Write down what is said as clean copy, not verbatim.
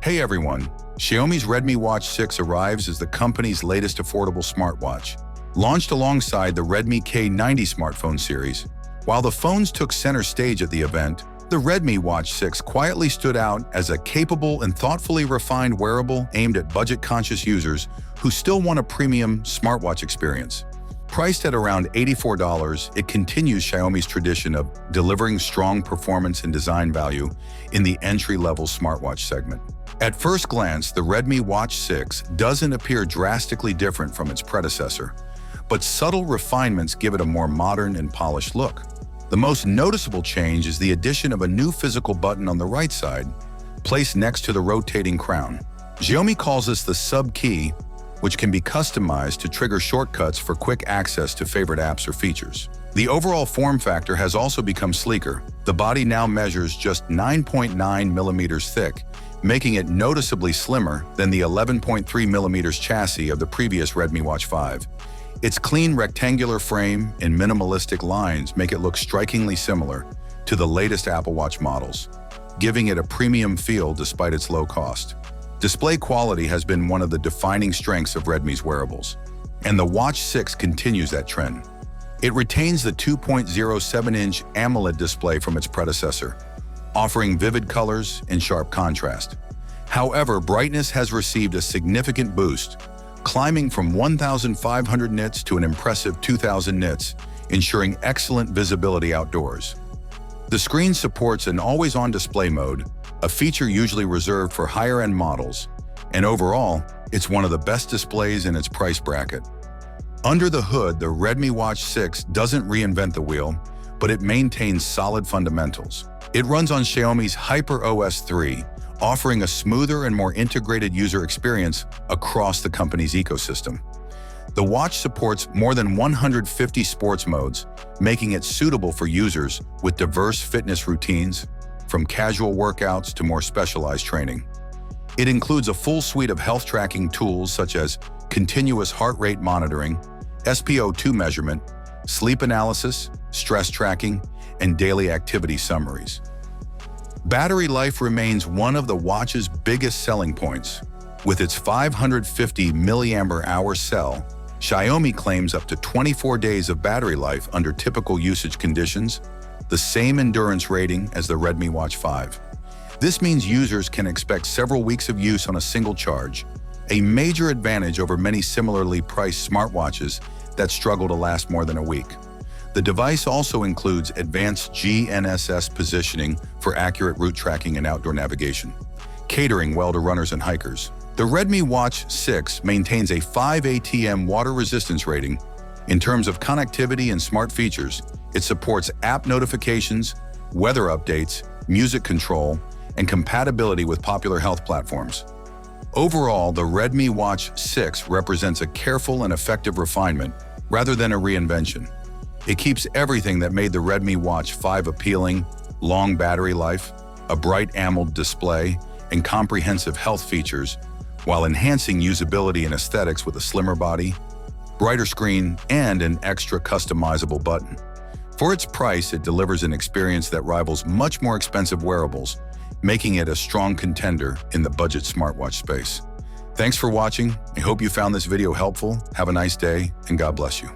Hey everyone, Xiaomi's Redmi Watch 6 arrives as the company's latest affordable smartwatch. Launched alongside the Redmi K90 smartphone series, while the phones took center stage at the event, the Redmi Watch 6 quietly stood out as a capable and thoughtfully refined wearable aimed at budget-conscious users who still want a premium smartwatch experience. Priced at around $84, it continues Xiaomi's tradition of delivering strong performance and design value in the entry-level smartwatch segment. At first glance, the Redmi Watch 6 doesn't appear drastically different from its predecessor, but subtle refinements give it a more modern and polished look. The most noticeable change is the addition of a new physical button on the right side, placed next to the rotating crown. Xiaomi calls this the sub-key, which can be customized to trigger shortcuts for quick access to favorite apps or features. The overall form factor has also become sleeker. The body now measures just 9.9 millimeters thick, making it noticeably slimmer than the 11.3 millimeters chassis of the previous Redmi Watch 5. Its clean rectangular frame and minimalistic lines make it look strikingly similar to the latest Apple Watch models, giving it a premium feel despite its low cost. Display quality has been one of the defining strengths of Redmi's wearables, and the Watch 6 continues that trend. It retains the 2.07-inch AMOLED display from its predecessor, offering vivid colors and sharp contrast. However, brightness has received a significant boost, climbing from 1,500 nits to an impressive 2,000 nits, ensuring excellent visibility outdoors. The screen supports an always-on display mode, a feature usually reserved for higher-end models, and overall, it's one of the best displays in its price bracket. Under the hood, the Redmi Watch 6 doesn't reinvent the wheel, but it maintains solid fundamentals. It runs on Xiaomi's HyperOS 3, offering a smoother and more integrated user experience across the company's ecosystem. The watch supports more than 150 sports modes, making it suitable for users with diverse fitness routines, from casual workouts to more specialized training. It includes a full suite of health tracking tools such as continuous heart rate monitoring, SpO2 measurement, sleep analysis, stress tracking, and daily activity summaries. Battery life remains one of the watch's biggest selling points. With its 550 mAh cell, Xiaomi claims up to 24 days of battery life under typical usage conditions, the same endurance rating as the Redmi Watch 5. This means users can expect several weeks of use on a single charge, a major advantage over many similarly priced smartwatches that struggle to last more than a week. The device also includes advanced GNSS positioning for accurate route tracking and outdoor navigation, catering well to runners and hikers. The Redmi Watch 6 maintains a 5 ATM water resistance rating. In terms of connectivity and smart features, it supports app notifications, weather updates, music control, and compatibility with popular health platforms. Overall, the Redmi Watch 6 represents a careful and effective refinement rather than a reinvention. It keeps everything that made the Redmi Watch 5 appealing: long battery life, a bright AMOLED display, and comprehensive health features, while enhancing usability and aesthetics with a slimmer body, brighter screen, and an extra customizable button. For its price, it delivers an experience that rivals much more expensive wearables, making it a strong contender in the budget smartwatch space. Thanks for watching. I hope you found this video helpful. Have a nice day, and God bless you.